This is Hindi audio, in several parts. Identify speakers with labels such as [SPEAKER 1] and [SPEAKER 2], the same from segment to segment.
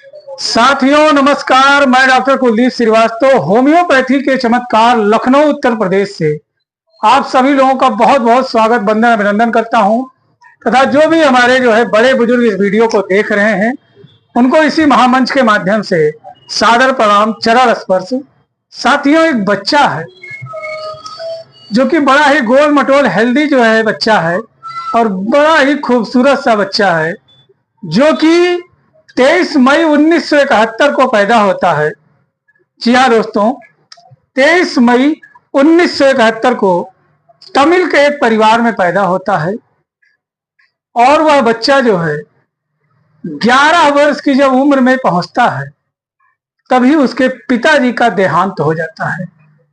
[SPEAKER 1] साथियों नमस्कार, मैं डॉक्टर कुलदीप श्रीवास्तव होम्योपैथी के चमत्कार लखनऊ उत्तर प्रदेश से आप सभी लोगों का बहुत बहुत स्वागत वंदन अभिनंदन करता हूं तथा जो भी हमारे बड़े बुजुर्ग इस वीडियो को देख रहे हैं उनको इसी महामंच के माध्यम से सादर प्रणाम, चरण स्पर्श। साथियों, एक बच्चा है जो कि बड़ा ही गोल मटोल हेल्दी बच्चा है और बड़ा ही खूबसूरत सा बच्चा है जो कि 23 मई 1971 को पैदा होता है। जी हाँ दोस्तों, 23 मई 1971 को तमिल के एक परिवार में पैदा होता है और वह बच्चा 11 वर्ष की जब उम्र में पहुंचता है तभी उसके पिताजी का देहांत हो जाता है।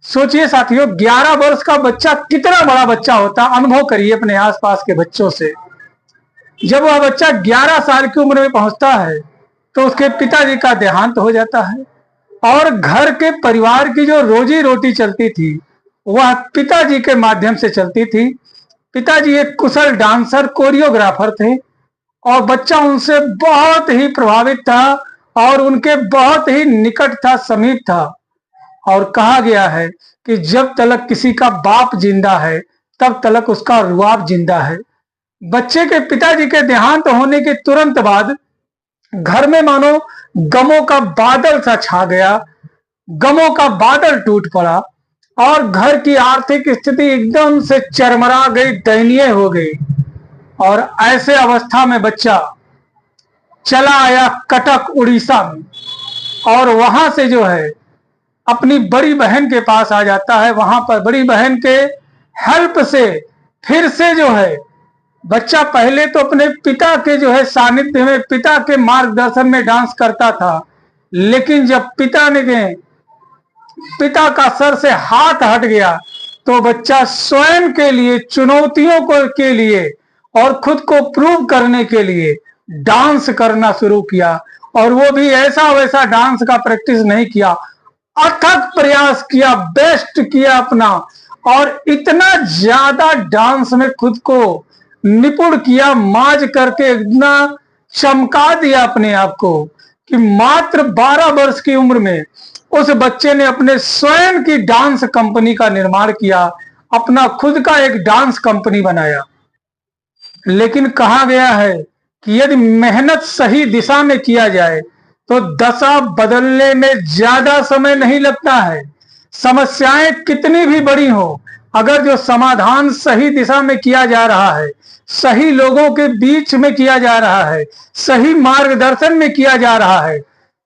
[SPEAKER 1] सोचिए साथियों, 11 वर्ष का बच्चा कितना बड़ा बच्चा होता, अनुभव करिए अपने आसपास के बच्चों से। जब वह बच्चा 11 साल की उम्र में पहुंचता है तो उसके पिताजी का देहांत हो जाता है और घर के परिवार की जो रोजी रोटी चलती थी वह पिताजी के माध्यम से चलती थी। पिताजी एक कुशल डांसर, कोरियोग्राफर थे और बच्चा उनसे बहुत ही प्रभावित था और उनके बहुत ही निकट था, समीप था। और कहा गया है कि जब तलक किसी का बाप जिंदा है तब तलक उसका रुआब जिंदा है। बच्चे के पिताजी के देहांत होने के तुरंत बाद घर में मानो गमों का बादल सा छा गया, गमों का बादल टूट पड़ा और घर की आर्थिक स्थिति एकदम से चरमरा गई, दयनीय हो गई। और ऐसे अवस्था में बच्चा चला आया कटक, उड़ीसा में और वहां से अपनी बड़ी बहन के पास आ जाता है। वहां पर बड़ी बहन के हेल्प से फिर से बच्चा पहले तो अपने पिता के सानिध्य में, पिता के मार्गदर्शन में डांस करता था, लेकिन जब पिता का सर से हाथ हट गया तो बच्चा स्वयं के लिए, चुनौतियों के लिए और खुद को प्रूव करने के लिए डांस करना शुरू किया। और वो भी ऐसा वैसा डांस का प्रैक्टिस नहीं किया, अथक प्रयास किया, बेस्ट किया अपना और इतना ज्यादा डांस में खुद को निपुण किया, माज करके इतना चमका दिया अपने आप को कि मात्र 12 वर्ष की उम्र में उस बच्चे ने अपने स्वयं की डांस कंपनी का निर्माण किया, अपना खुद का एक डांस कंपनी बनाया। लेकिन कहा गया है कि यदि मेहनत सही दिशा में किया जाए तो दशा बदलने में ज्यादा समय नहीं लगता है। समस्याएं कितनी भी बड़ी हो, अगर जो समाधान सही दिशा में किया जा रहा है, सही लोगों के बीच में किया जा रहा है, सही मार्गदर्शन में किया जा रहा है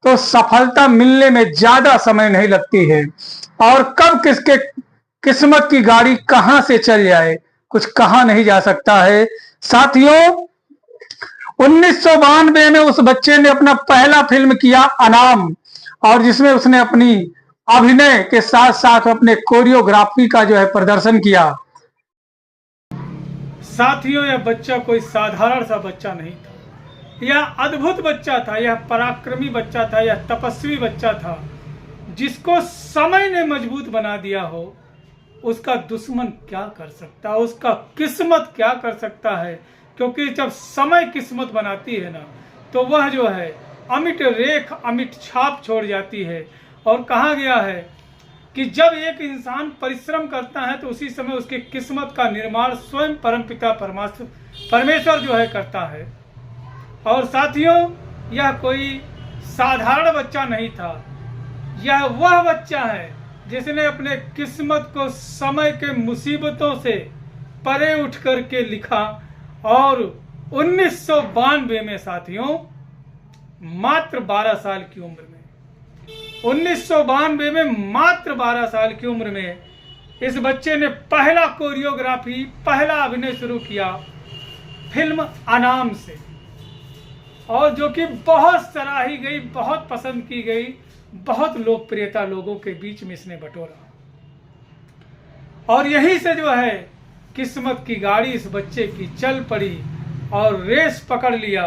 [SPEAKER 1] तो सफलता मिलने में ज्यादा समय नहीं लगती है। और कब किसके किस्मत की गाड़ी कहां से चल जाए कुछ कहा नहीं जा सकता है। साथियों, 1992 में उस बच्चे ने अपना पहला फिल्म किया अनाम, और जिसमें उसने अपनी अभिनय के साथ साथ अपने कोरियोग्राफी का प्रदर्शन किया।
[SPEAKER 2] साथियों, यह बच्चा कोई साधारण सा बच्चा नहीं था, यह अद्भुत बच्चा था, यह पराक्रमी बच्चा था, यह तपस्वी बच्चा था जिसको समय ने मजबूत बना दिया हो। उसका दुश्मन क्या कर सकता है, उसका किस्मत क्या कर सकता है, क्योंकि जब समय किस्मत बनाती है ना तो वह अमिट रेख, अमिट छाप छोड़ जाती है। और कहा गया है कि जब एक इंसान परिश्रम करता है तो उसी समय उसकी किस्मत का निर्माण स्वयं परमपिता परमेश्वर करता है। और साथियों, यह कोई साधारण बच्चा नहीं था, यह वह बच्चा है जिसने अपने किस्मत को समय के मुसीबतों से परे उठ करके लिखा। और 1992 में साथियों, मात्र 12 साल की उम्र में, 1992 में मात्र 12 साल की उम्र में इस बच्चे ने पहला कोरियोग्राफी, पहला अभिनय शुरू किया फिल्म अनाम से, और जो कि बहुत सराही गई, बहुत पसंद की गई, बहुत लोकप्रियता लोगों के बीच में इसने बटोरा। और यही से किस्मत की गाड़ी इस बच्चे की चल पड़ी और रेस पकड़ लिया।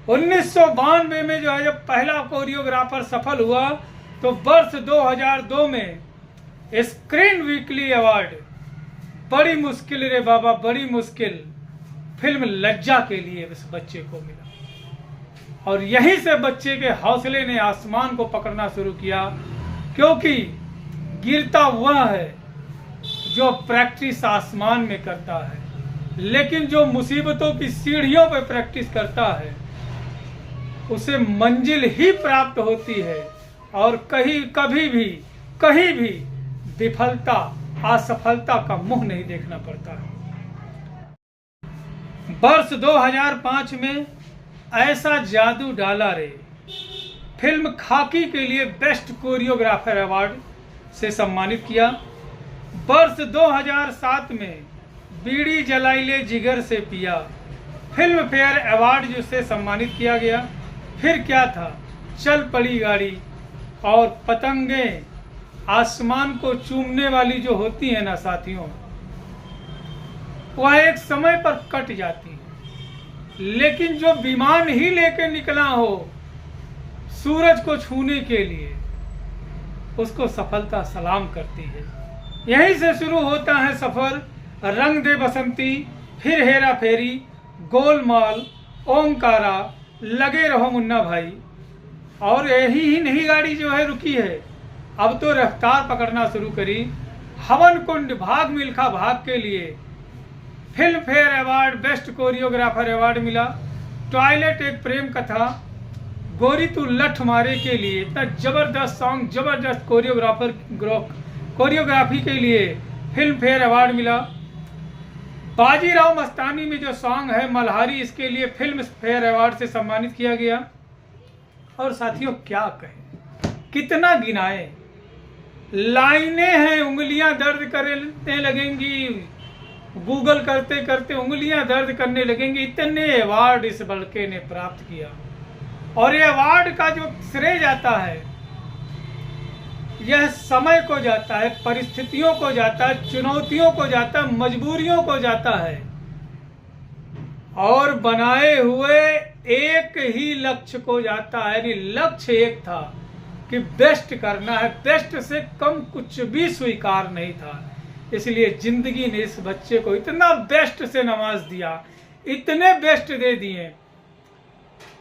[SPEAKER 2] 1992 में जब पहला कोरियोग्राफर सफल हुआ तो वर्ष 2002 में स्क्रीन वीकली अवार्ड, बड़ी मुश्किल रे बाबा, बड़ी मुश्किल, फिल्म लज्जा के लिए इस बच्चे को मिला। और यहीं से बच्चे के हौसले ने आसमान को पकड़ना शुरू किया, क्योंकि गिरता वह है जो प्रैक्टिस आसमान में करता है, लेकिन जो मुसीबतों की सीढ़ियों पर प्रैक्टिस करता है उसे मंजिल ही प्राप्त होती है और कभी भी विफलता असफलता का मुंह नहीं देखना पड़ता है। वर्ष 2005 में ऐसा जादू डाला रे फिल्म खाकी के लिए बेस्ट कोरियोग्राफर अवार्ड से सम्मानित किया। वर्ष 2007 में बीड़ी जलाइले जिगर से पिया फिल्म फेयर अवार्ड से सम्मानित किया गया। फिर क्या था, चल पड़ी गाड़ी और पतंगे आसमान को चूमने वाली जो होती है ना साथियों, वह एक समय पर कट जाती है, लेकिन जो विमान ही लेके निकला हो सूरज को छूने के लिए, उसको सफलता सलाम करती है। यहीं से शुरू होता है सफर, रंग दे बसंती, फिर हेरा फेरी, गोलमाल, ओमकारा, लगे रहो मुन्ना भाई। और यही ही नहीं गाड़ी जो है रुकी है, अब तो रफ्तार पकड़ना शुरू करी। हवन कुंड, भाग मिल्खा भाग के लिए film fair award best choreographer award मिला। टॉयलेट एक प्रेम कथा, गोरी तू लठ मारे के लिए इतना जबरदस्त सॉन्ग, जबरदस्त कोरियोग्राफी के लिए फिल्म फेयर अवार्ड मिला। बाजीराव मस्तानी में जो सॉन्ग है मल्हारी, इसके लिए फिल्म फेयर अवार्ड से सम्मानित किया गया। और साथियों क्या कहें, कितना गिनाए, लाइनें हैं, उंगलियां दर्द करने लगेंगी, गूगल करते करते उंगलियां दर्द करने लगेंगी। इतने अवार्ड इस लड़के ने प्राप्त किया, और ये अवार्ड का जो श्रेय जाता है यह समय को जाता है, परिस्थितियों को जाता है, चुनौतियों को जाता है, मजबूरियों को जाता है, और बनाए हुए एक ही लक्ष्य को जाता है। यानी लक्ष्य एक था कि बेस्ट करना है, बेस्ट से कम कुछ भी स्वीकार नहीं था। इसलिए जिंदगी ने इस बच्चे को इतना बेस्ट से नवाज दिया, इतने बेस्ट दे दिए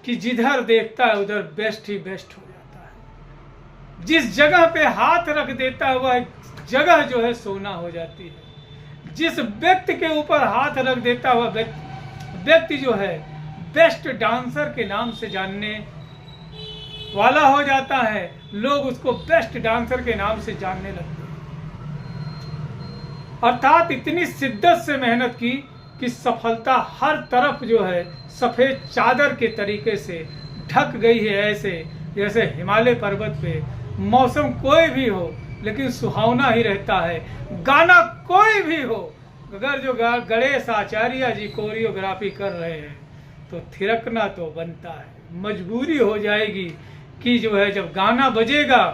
[SPEAKER 2] कि जिधर देखता है उधर बेस्ट ही बेस्ट हो जाता है। जिस जगह पे हाथ रख देता है वह जगह जो है सोना हो जाती है। जिस व्यक्ति के ऊपर हाथ रख देता है वह व्यक्ति जो है बेस्ट डांसर के नाम से जानने वाला हो जाता है। लोग उसको बेस्ट डांसर के नाम से जानने लगते हैं। अर्थात इतनी शिद्दत से मेहनत की कि सफलता हर तरफ जो है सफेद चादर के तरीके से ढक गई है, ऐसे जैसे हिमालय पर्वत पे मौसम कोई भी हो लेकिन सुहावना ही रहता है, गाना कोई भी हो, अगर जो गणेश आचार्य जी कोरियोग्राफी कर रहे हैं तो थिरकना तो बनता है। मजबूरी हो जाएगी कि जो है जब गाना बजेगा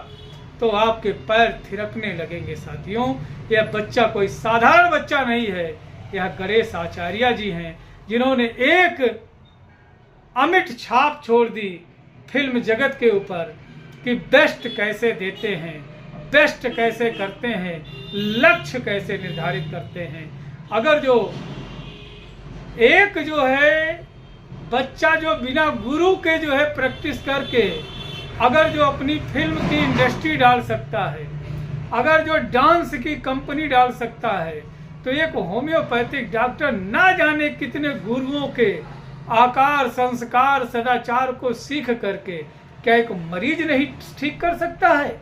[SPEAKER 2] तो आपके पैर थिरकने लगेंगे। साथियों, यह बच्चा कोई साधारण बच्चा नहीं है, यह गणेश आचार्य जी हैं जिन्होंने एक अमिट छाप छोड़ दी फिल्म जगत के ऊपर कि बेस्ट कैसे देते हैं, बेस्ट कैसे करते हैं, लक्ष्य कैसे निर्धारित करते हैं। अगर जो एक जो है बच्चा जो बिना गुरु के जो है प्रैक्टिस करके अगर जो अपनी फिल्म की इंडस्ट्री डाल सकता है, अगर जो डांस की कंपनी डाल सकता है, तो एक होम्योपैथिक डॉक्टर ना जाने कितने गुरुओं के आकार, संस्कार, सदाचार को सीख करके क्या एक मरीज नहीं ठीक कर सकता है?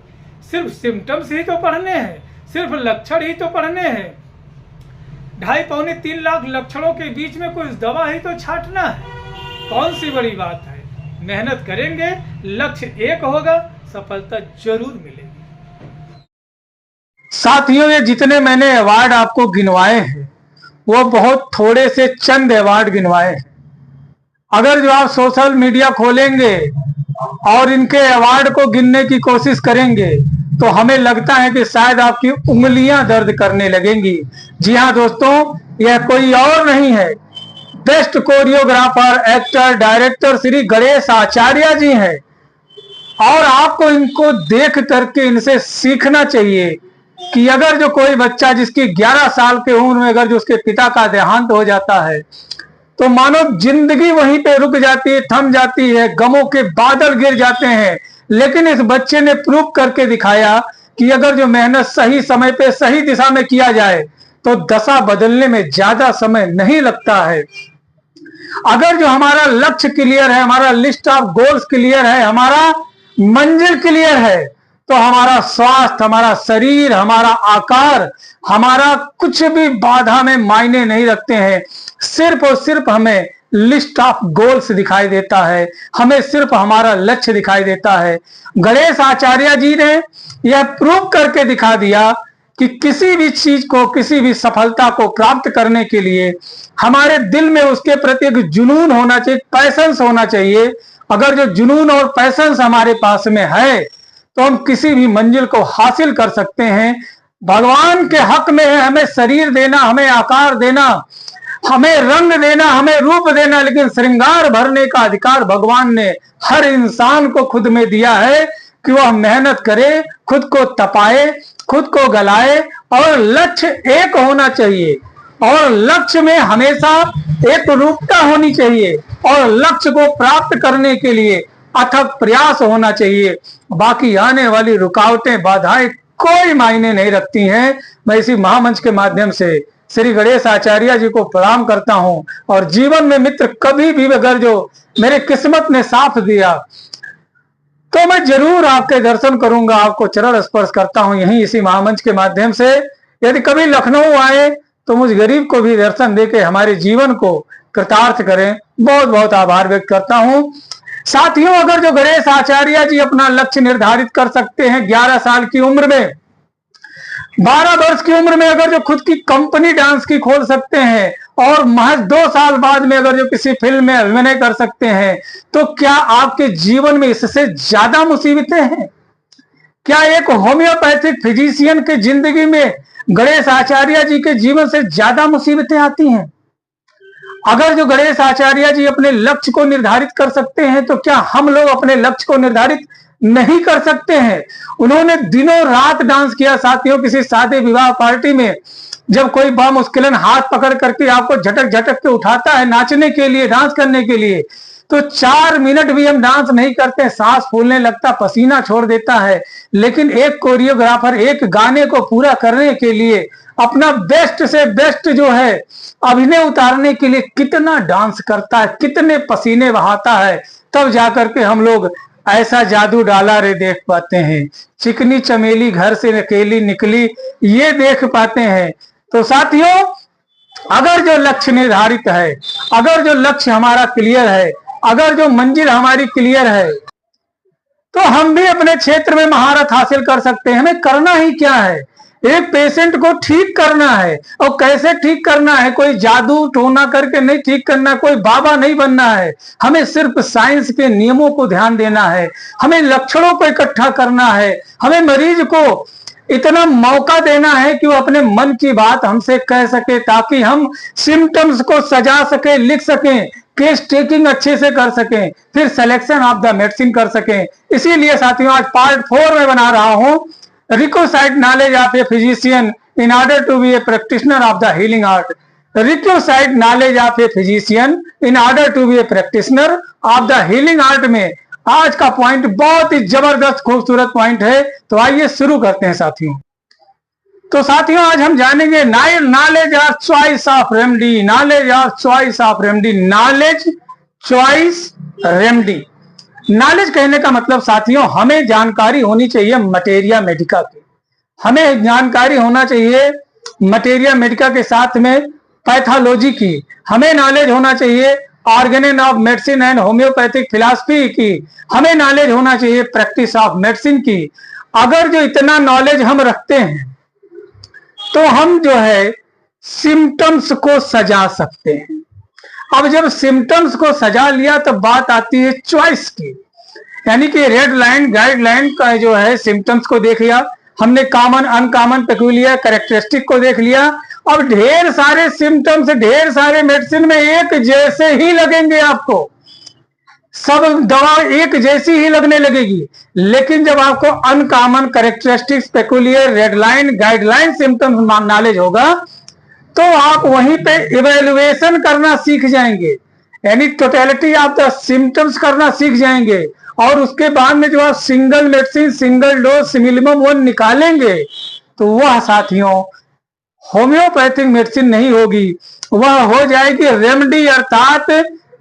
[SPEAKER 2] सिर्फ सिम्टम्स ही तो पढ़ने हैं, सिर्फ लक्षण ही तो पढ़ने हैं। 2.5-3 लाख लक्षणों के बीच में कुछ दवा ही तो छांटना है। कौन सी बड़ी बात है? मेहनत करेंगे, लक्ष्य एक होगा, सफलता जरूर मिलेगी।
[SPEAKER 1] साथियों, ये जितने मैंने अवार्ड आपको गिनवाए हैं वो बहुत थोड़े से चंद अवार्ड गिनवाए हैं। अगर जो आप सोशल मीडिया खोलेंगे और इनके अवार्ड को गिनने की कोशिश करेंगे तो हमें लगता है कि शायद आपकी उंगलियां दर्द करने लगेंगी। जी हाँ दोस्तों, यह कोई और नहीं है, best choreographer, actor, director Shri Ganesh Acharya ji हैं। और आपको इनको देख करके इनसे सीखना चाहिए कि अगर जो कोई बच्चा जिसकी 11 साल की उम्र में अगर जो उसके पिता का देहांत हो जाता है तो मानो जिंदगी वहीं पे रुक जाती है, थम जाती है, गमों के बादल गिर जाते हैं। लेकिन इस बच्चे ने प्रूव करके दिखाया कि अगर जो मेहनत सही समय पे सही दिशा में किया जाए तो दशा बदलने में ज्यादा समय नहीं लगता है। अगर जो हमारा लक्ष्य क्लियर है, हमारा लिस्ट ऑफ गोल्स क्लियर है, हमारा मंजिल क्लियर है, तो हमारा स्वास्थ्य, हमारा शरीर, हमारा आकार, हमारा कुछ भी बाधा में मायने नहीं रखते हैं। सिर्फ और सिर्फ हमें लिस्ट ऑफ गोल्स दिखाई देता है, हमें सिर्फ हमारा लक्ष्य दिखाई देता है। गणेश आचार्य जी ने यह प्रूव करके दिखा दिया कि किसी भी चीज को, किसी भी सफलता को प्राप्त करने के लिए हमारे दिल में उसके प्रति एक जुनून होना चाहिए, पैशंस होना चाहिए। अगर जो जुनून और पैशंस हमारे पास में है तो हम किसी भी मंजिल को हासिल कर सकते हैं। भगवान के हक में है हमें शरीर देना, हमें आकार देना, हमें रंग देना, हमें रूप देना, लेकिन श्रृंगार भरने का अधिकार भगवान ने हर इंसान को खुद में दिया है कि वह मेहनत करे, खुद को तपाए, खुद को गलाए, और लक्ष्य एक होना चाहिए, और लक्ष्य में हमेशा एक रूपता होनी चाहिए, और लक्ष्य को प्राप्त करने के लिए अथक प्रयास होना चाहिए। बाकी आने वाली रुकावटें, बाधाएं कोई मायने नहीं रखती हैं। मैं इसी महामंच के माध्यम से श्री गणेश आचार्य जी को प्रणाम करता हूं, और जीवन में मित्र कभी भी अगर जो मेरे किस्मत ने साथ दिया तो मैं जरूर आपके दर्शन करूंगा, आपको चरण स्पर्श करता हूं यहीं इसी महामंच के माध्यम से। यदि कभी लखनऊ आए तो मुझ गरीब को भी दर्शन देके हमारे जीवन को कृतार्थ करें। बहुत बहुत आभार व्यक्त करता हूं। साथियों, अगर जो गणेश आचार्य जी अपना लक्ष्य निर्धारित कर सकते हैं 11 साल की उम्र में, 12 वर्ष की उम्र में अगर जो खुद की कंपनी डांस की खोल सकते हैं, और महज 2 साल बाद में अगर जो किसी फिल्म में अभिनय कर सकते हैं, तो क्या आपके जीवन में इससे ज्यादा मुसीबतें हैं? क्या एक होम्योपैथिक फिजिशियन के जिंदगी में गणेश आचार्य जी के जीवन से ज्यादा मुसीबतें आती हैं? अगर जो गणेश आचार्य जी अपने लक्ष्य को निर्धारित कर सकते हैं, तो क्या हम लोग अपने लक्ष्य को निर्धारित नहीं कर सकते हैं? उन्होंने दिनों रात डांस किया साथियों। किसी शादी विवाह पार्टी में जब कोई बामुश्किलन हाथ पकड़ करके आपको झटक झटक के उठाता है नाचने के लिए, डांस करने के लिए, तो 4 मिनट भी हम डांस नहीं करते, सांस फूलने लगता, पसीना छोड़ देता है। लेकिन एक कोरियोग्राफर एक गाने को पूरा करने के लिए अपना बेस्ट से बेस्ट जो है अभिनय उतारने के लिए कितना डांस करता है, कितने पसीने बहाता है, तब जाकर के हम लोग ऐसा जादू डाला रे देख पाते हैं। चिकनी चमेली घर से अकेली निकली, ये देख पाते हैं। तो साथियों, अगर जो लक्ष्य निर्धारित है, अगर जो लक्ष्य हमारा क्लियर है, अगर जो मंजिल हमारी क्लियर है, तो हम भी अपने क्षेत्र में महारत हासिल कर सकते हैं। हमें करना ही क्या है? एक पेशेंट को ठीक करना है। और कैसे ठीक करना है? कोई जादू टोना करके नहीं ठीक करना, कोई बाबा नहीं बनना है। हमें सिर्फ साइंस के नियमों को ध्यान देना है, हमें लक्षणों को इकट्ठा करना है, हमें मरीज को इतना मौका देना है कि वो अपने मन की बात हमसे कह सके, ताकि हम सिम्टम्स को सजा सके, लिख सकें, केस टेकिंग अच्छे से कर सकें, फिर सिलेक्शन ऑफ द मेडिसिन कर सकें। इसीलिए साथियों आज पार्ट 4 में बना रहा हूं, requisite knowledge of a physician in order to be a practitioner of the healing art. Requisite knowledge of a physician in order to be a practitioner of the healing art में आज का पॉइंट बहुत ही जबरदस्त खूबसूरत पॉइंट है। तो आइए शुरू करते हैं साथियों। तो साथियों आज हम जानेंगे knowledge of choice of remedy, knowledge of choice of remedy, knowledge choice remedy. Knowledge कहने का मतलब साथियों हमें जानकारी होनी चाहिए मटेरिया मेडिका की, हमें जानकारी होना चाहिए मटेरिया मेडिका के साथ में पैथोलॉजी की, हमें नॉलेज होना चाहिए Organon of medicine and homeopathic philosophy की, हमें नॉलेज होना चाहिए प्रैक्टिस ऑफ मेडिसिन की। अगर जो इतना नॉलेज हम रखते हैं तो हम जो है सिम्टम्स को सजा सकते हैं। अब जब सिम्टम्स को सजा लिया तो बात आती है चॉइस की, यानी कि रेड लाइन गाइडलाइन का जो है सिम्टम्स को देख लिया हमने, कॉमन अनकॉमन पेक्यूलियर कैरेक्टरिस्टिक को देख लिया। अब ढेर सारे सिम्टम्स ढेर सारे मेडिसिन में एक जैसे ही लगेंगे, आपको सब दवा एक जैसी ही लगने लगेगी। लेकिन जब आपको uncommon characteristics peculiar red line guideline symptoms knowledge होगा तो आप वहीं पे इवेल्युएशन करना सीख जाएंगे, यानी टोटलिटी ऑफ द सिम्टम्स करना सीख जाएंगे। और उसके बाद में जो आप single medicine, single dose, minimum 1 निकालेंगे, तो वह साथियों होम्योपैथिक मेडिसिन नहीं होगी, वह हो जाएगी रेमेडी, अर्थात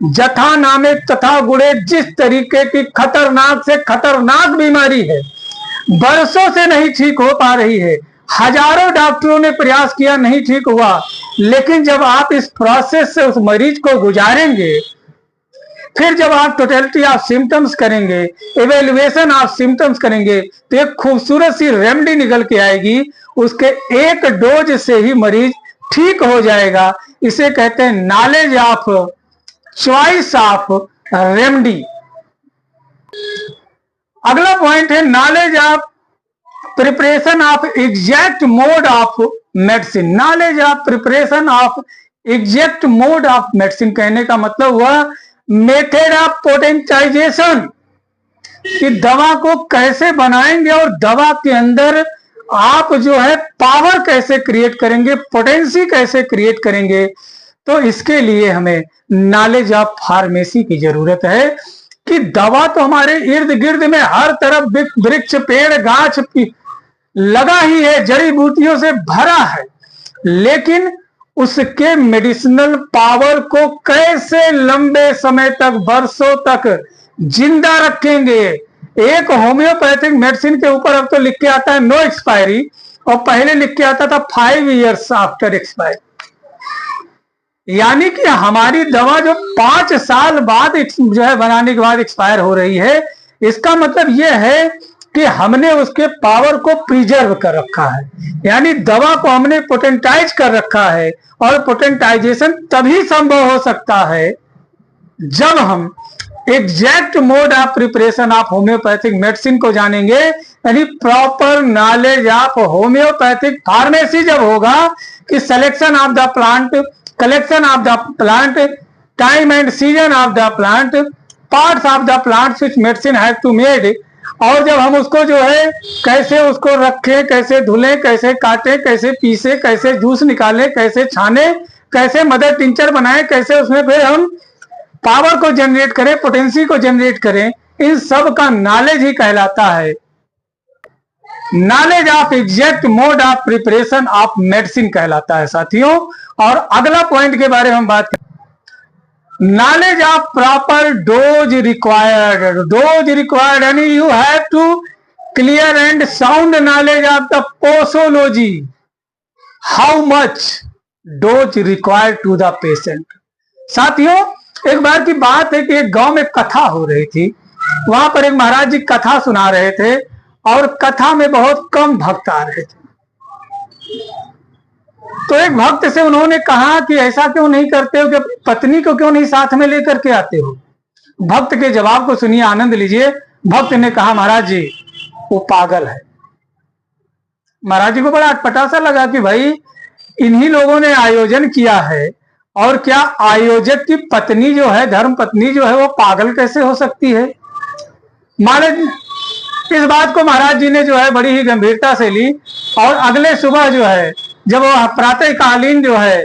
[SPEAKER 1] जथा नामे तथा गुणे। जिस तरीके की खतरनाक से खतरनाक बीमारी है, बरसों से नहीं ठीक हो पा रही है, हजारों डॉक्टरों ने प्रयास किया, नहीं ठीक हुआ, लेकिन जब आप इस प्रोसेस से उस मरीज को गुजारेंगे, फिर जब आप टोटलिटी ऑफ सिम्टम्स करेंगे, इवेल्युएशन ऑफ सिम्टम्स करेंगे, तो एक खूबसूरत सी रेमेडी निकल के आएगी, उसके एक डोज से ही मरीज ठीक हो जाएगा। इसे कहते हैं knowledge of choice of remedy. अगला पॉइंट है knowledge of preparation of exact mode of medicine. Knowledge of preparation of exact mode of medicine कहने का मतलब वह मेथड ऑफ पोटेंटाइजेशन, कि दवा को कैसे बनाएंगे और दवा के अंदर आप जो है पावर कैसे क्रिएट करेंगे, पोटेंसी कैसे क्रिएट करेंगे। तो इसके लिए हमें नॉलेज ऑफ फार्मेसी की जरूरत है, कि दवा तो हमारे इर्द गिर्द में हर तरफ वृक्ष, पेड़, गाछ लगा ही है, जड़ी बूटियों से भरा है, लेकिन उसके मेडिसिनल पावर को कैसे लंबे समय तक, बरसों तक जिंदा रखेंगे। एक होम्योपैथिक मेडिसिन के ऊपर अब तो लिख के आता है नो एक्सपायरी, और पहले लिख के आता था 5 years आफ्टर एक्सपायरी, यानी कि हमारी दवा जो 5 साल बाद जो है बनाने के बाद एक्सपायर हो रही है। इसका मतलब यह है कि हमने उसके पावर को प्रिजर्व कर रखा है, यानी दवा को हमने पोटेंटाइज कर रखा है। और पोटेंटाइजेशन तभी संभव हो सकता है जब हम exact mode of preparation of homeopathic medicine को जानेंगे, यानी proper knowledge of homeopathic pharmacy जब होगा, कि selection of the plant, collection of the plant, time and season of the plant, parts of the plant which medicine have to made. और जब हम उसको जो है कैसे उसको रखें, कैसे धुलें, कैसे काटें, कैसे पीसे, कैसे जूस निकालें, कैसे छाने, कैसे मदर टिंचर बनाएं, कैसे उसमें फिर हम पावर को जनरेट करें, पोटेंसी को जनरेट करें, इन सब का नॉलेज ही कहलाता है knowledge of exact mode of preparation of medicine कहलाता है साथियों। और अगला पॉइंट के बारे में हम बात करें, knowledge of proper dose required. Dose required, यानी you have to clear and sound knowledge of the posology. How much dose required to the patient. साथियों एक बार की बात है कि एक गांव में कथा हो रही थी, वहां पर एक महाराज जी कथा सुना रहे थे, और कथा में बहुत कम भक्त आ रहे थे। तो एक भक्त से उन्होंने कहा कि ऐसा क्यों नहीं करते हो कि अपनी पत्नी को क्यों नहीं साथ में लेकर के आते हो। भक्त के जवाब को सुनिए, आनंद लीजिए। भक्त ने कहा महाराज जी वो पागल है। महाराज जी को बड़ा अटपटा सा लगा कि भाई इन्हीं लोगों ने आयोजन किया है, और क्या आयोजक की पत्नी जो है, धर्म पत्नी जो है, वो पागल कैसे हो सकती है। महाराज इस बात को महाराज जी ने जो है बड़ी ही गंभीरता से ली, और अगले सुबह जो है जब वो प्रातःकालीन जो है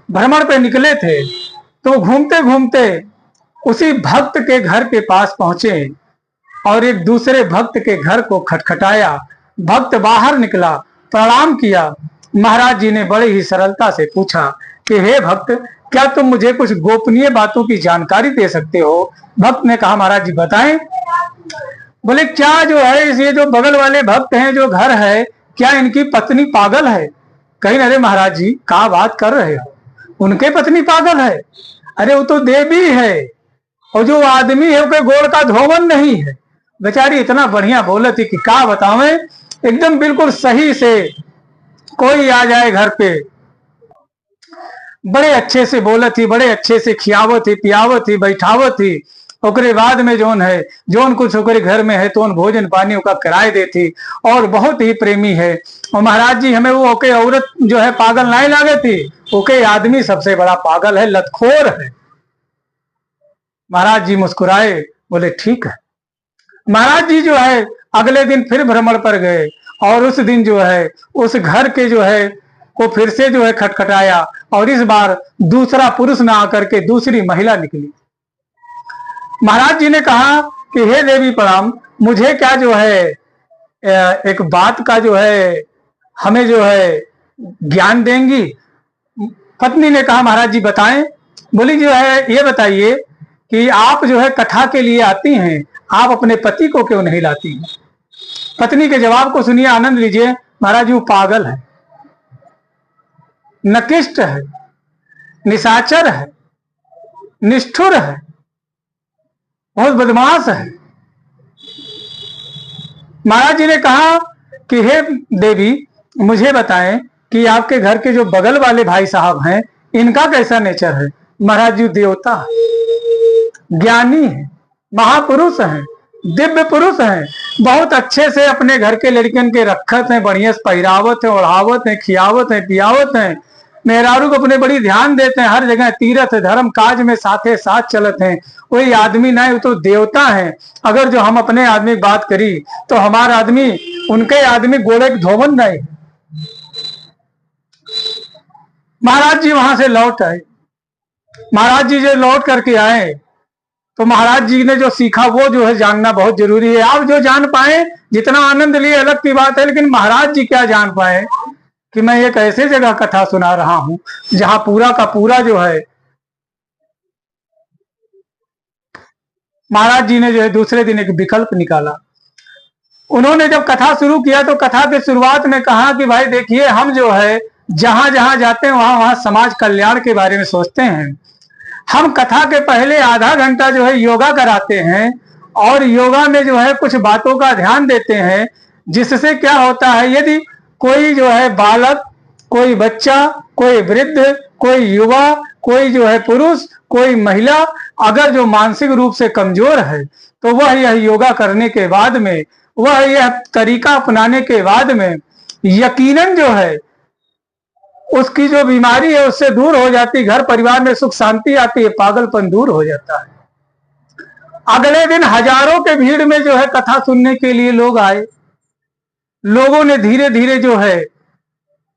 [SPEAKER 1] भ्रमण पे निकले थे, तो घूमते घूमते उसी भक्त के घर के पास पहुंचे और एक दूसरे भक्त के घर को खटखटाया। भक्त बाहर निकला, प्रणाम किया। महाराज जी ने बड़े ही सरलता से पूछा कि हे भक्त, क्या तुम मुझे कुछ गोपनीय बातों की जानकारी दे सकते हो। भक्त ने कहा महाराज जी बताएं। बोले क्या जो है ये जो बगल वाले भक्त हैं जो घर है, क्या इनकी पत्नी पागल है। कहीं अरे महाराज जी क्या बात कर रहे हो, उनके पत्नी पागल है। अरे वो तो देवी है, और जो आदमी है उसके गोड़ का धोवन नहीं है। बेचारी इतना बढ़िया बोले थी कि क्या बतावें, एकदम बिल्कुल सही से कोई आ जाए घर पे, बड़े अच्छे से बोलत थी, बड़े अच्छे से खियावत थी, पियावत थी, बैठावत थी। ओकरे बाद में जोन है जोन कुछ ओकरे घर में है तो भोजन पानी का किराए देती, और बहुत ही प्रेमी है। और महाराज जी हमें वो ओके औरत जो है पागल नहीं लागे थी, ओके आदमी सबसे बड़ा पागल है, लतखोर है। महाराज जी मुस्कुराए, बोले ठीक है। महाराज जी जो है अगले दिन फिर भ्रमण पर गए, और उस दिन जो है उस घर के जो है को फिर से जो है खटखटाया और इस बार दूसरा पुरुष ना आकर के दूसरी महिला निकली। महाराज जी ने कहा कि हे देवी प्रणाम, मुझे क्या जो है एक बात का जो है हमें जो है ज्ञान देंगी। पत्नी ने कहा महाराज जी बताएं। बोली जो है ये बताइए कि आप जो है कथा के लिए आती हैं, आप अपने पति को क्यों नहीं लाती हैं? पत्नी के जवाब को सुनिए, आनंद लीजिए। महाराज जी वो पागल है, नकिष्ट है, निशाचर है, निष्ठुर है, बहुत बदमाश है। महाराज जी ने कहा कि हे देवी मुझे बताएं कि आपके घर के जो बगल वाले भाई साहब हैं इनका कैसा नेचर है? महाराज जी देवता है, ज्ञानी है, महापुरुष हैं, दिव्य पुरुष हैं, बहुत अच्छे से अपने घर के लड़कियन के रखत हैं, बढ़िया से पहिरावत है, ओढ़ावत है, खियावत है, पियावत है, मेहरारू को अपने बड़ी ध्यान देते हैं, हर जगह तीर्थ धर्म काज में साथे साथ चलते हैं। कोई आदमी ना, वो तो देवता है। अगर जो हम अपने आदमी की बात करी तो हमारा आदमी उनके आदमी गोड़े के धोबन नहीं। महाराज जी वहां से लौट आए। महाराज जी जो लौट करके आए तो महाराज जी ने जो सीखा वो जो है जानना बहुत जरूरी है। आप जो जान पाए, जितना आनंद लिए अलग की बात है, लेकिन महाराज जी क्या जान पाए कि मैं एक ऐसे जगह कथा सुना रहा हूं जहां पूरा का पूरा जो है महाराज जी ने जो है दूसरे दिन एक विकल्प निकाला। उन्होंने जब कथा शुरू किया तो कथा के शुरुआत में कहा कि भाई देखिए, हम जो है जहां जहां जाते हैं वहां वहां समाज कल्याण के बारे में सोचते हैं। हम कथा के पहले आधा घंटा जो है योगा कराते हैं और योगा में जो है कुछ बातों का ध्यान देते हैं, जिससे क्या होता है, यदि कोई जो है बालक, कोई बच्चा, कोई वृद्ध, कोई युवा, कोई जो है पुरुष, कोई महिला अगर जो मानसिक रूप से कमजोर है तो वह यह योगा करने के बाद में, वह यह तरीका अपनाने के बाद में यकीनन जो है उसकी जो बीमारी है उससे दूर हो जाती, घर परिवार में सुख शांति आती है, पागलपन दूर हो जाता है। अगले दिन हजारों के भीड़ में जो है कथा सुनने के लिए लोग आए। लोगों ने धीरे धीरे जो है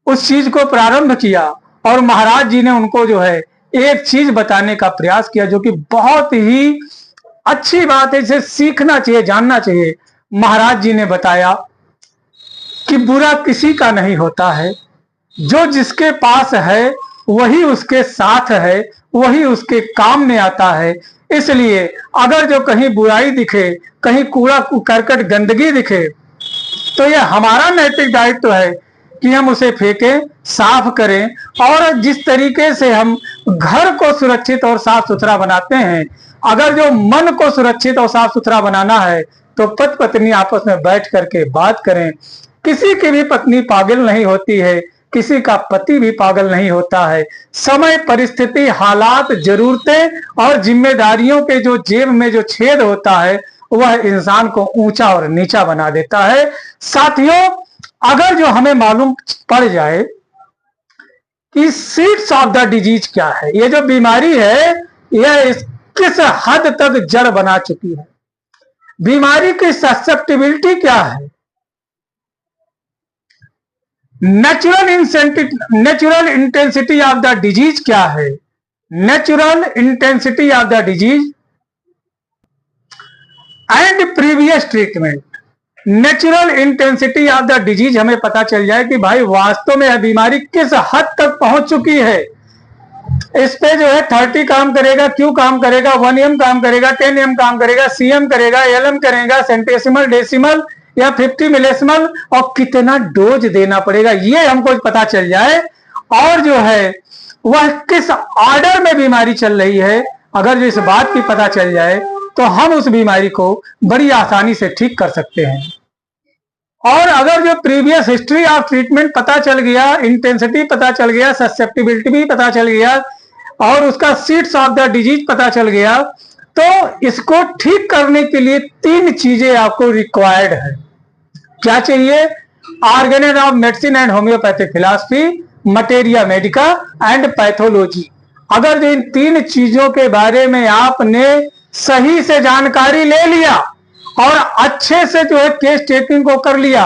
[SPEAKER 1] उस चीज को प्रारंभ किया और महाराज जी ने उनको जो है एक चीज बताने का प्रयास किया जो कि बहुत ही अच्छी बात है, इसे सीखना चाहिए, जानना चाहिए। महाराज जी ने बताया कि बुरा किसी का नहीं होता है, जो जिसके पास है वही उसके साथ है, वही उसके काम में आता है। इसलिए अगर जो कहीं बुराई दिखे, कहीं कूड़ा करकट गंदगी दिखे तो यह हमारा नैतिक दायित्व है कि हम उसे फेंकें, साफ करें। और जिस तरीके से हम घर को सुरक्षित और साफ सुथरा बनाते हैं, अगर जो मन को सुरक्षित और साफ सुथरा बनाना है तो पति पत्नी आपस में बैठ करके बात करें। किसी की भी पत्नी पागल नहीं होती है, किसी का पति भी पागल नहीं होता है। समय, परिस्थिति, हालात, जरूरतें और जिम्मेदारियों के जो जेब में जो छेद होता है वह इंसान को ऊंचा और नीचा बना देता है। साथियों, अगर जो हमें मालूम पड़ जाए कि सीड्स ऑफ द डिजीज क्या है, ये जो बीमारी है यह किस हद तक जड़ बना चुकी है, बीमारी की ससेप्टिबिलिटी क्या है, natural intensity of the disease क्या है, natural intensity of the disease and previous treatment. Natural intensity of the disease हमें पता चल जाए कि भाई वास्तव में यह बीमारी किस हद तक पहुंच चुकी है। इस पे जो है 30 काम करेगा, क्यू काम करेगा, 1M काम करेगा, 10M काम करेगा, CM करेगा, LM करेगा, सेंटेसिमल, डेसिमल या 50 मिलेसिमल, और कितना डोज देना पड़ेगा ये हमको पता चल जाए, और जो है वह किस ऑर्डर में बीमारी चल रही है, अगर जो इस बात की पता चल जाए तो हम उस बीमारी को बड़ी आसानी से ठीक कर सकते हैं। और अगर जो प्रीवियस हिस्ट्री ऑफ ट्रीटमेंट पता चल गया, इंटेंसिटी पता चल गया, ससेप्टिबिलिटी भी पता चल गया और उसका सीड्स ऑफ द डिजीज पता चल गया, तो इसको ठीक करने के लिए 3 चीजें आपको रिक्वायर्ड है। क्या चाहिए? Organise of medicine and homeopathic philosophy, materia medica and pathology. अगर जो इन 3 चीजों के बारे में आपने सही से जानकारी ले लिया और अच्छे से जो है केस टेकिंग को कर लिया,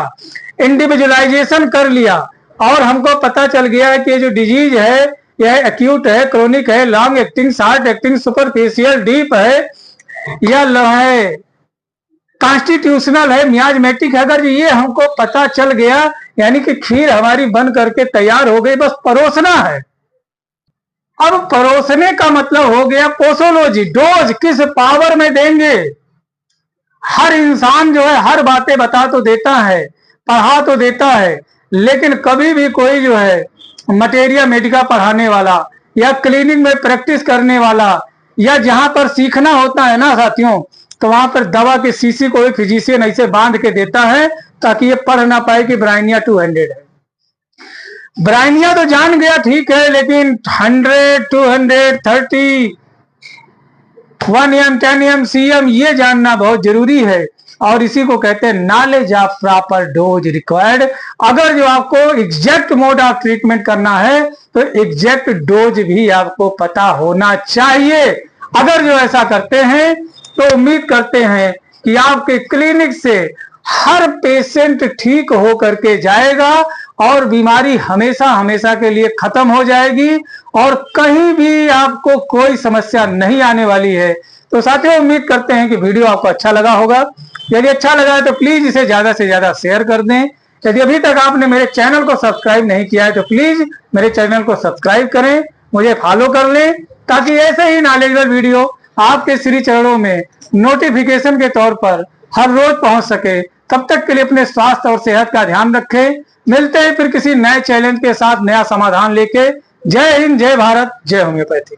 [SPEAKER 1] इंडिविजुअलाइजेशन कर लिया और हमको पता चल गया है कि ये जो डिजीज है यह एक्यूट है, क्रोनिक है, long acting, short acting, superficial, deep है या है कॉन्स्टिट्यूशनल है, मियाजमेटिक है। अगर ये हमको पता चल गया यानी कि खीर हमारी बन करके तैयार हो गई, बस परोसना है। अब परोसने का मतलब हो गया पोसोलॉजी, डोज किस पावर में देंगे। हर इंसान जो है हर बातें बता तो देता है, पढ़ा तो देता है, लेकिन कभी भी कोई जो है मटेरिया मेडिका पढ़ाने वाला या क्लिनिक में प्रैक्टिस करने वाला या जहां पर सीखना होता है ना साथियों, तो वहां पर दवा की शीशी को फिजिशियन ऐसे बांध के देता है ताकि ये पढ़ ना पाए कि ब्राइनिया 200 है। ब्राइनिया तो जान गया ठीक है, लेकिन 100, 200, 30, 1M, 10M, CM ये जानना बहुत जरूरी है। और इसी को कहते हैं knowledge of proper dose required. अगर जो आपको एग्जैक्ट मोड ऑफ ट्रीटमेंट करना है तो एग्जैक्ट डोज भी आपको पता होना चाहिए। अगर जो ऐसा करते हैं तो उम्मीद करते हैं कि आपके क्लिनिक से हर पेशेंट ठीक हो करके जाएगा और बीमारी हमेशा हमेशा के लिए खत्म हो जाएगी और कहीं भी आपको कोई समस्या नहीं आने वाली है। तो साथियों उम्मीद करते हैं कि वीडियो आपको अच्छा लगा होगा। यदि अच्छा लगा है तो प्लीज इसे ज्यादा से ज्यादा शेयर कर दें। यदि अभी तक आपने मेरे चैनल को सब्सक्राइब नहीं किया है तो प्लीज मेरे चैनल को सब्सक्राइब करें, मुझे फॉलो कर लें, ताकि ऐसे ही नॉलेजेबल वीडियो आपके श्री चरणों में नोटिफिकेशन के तौर पर हर रोज पहुंच सके। तब तक के लिए अपने स्वास्थ्य और सेहत का ध्यान रखें। मिलते हैं फिर किसी नए चैलेंज के साथ, नया समाधान लेके। जय हिंद, जय भारत, जय होम्योपैथी।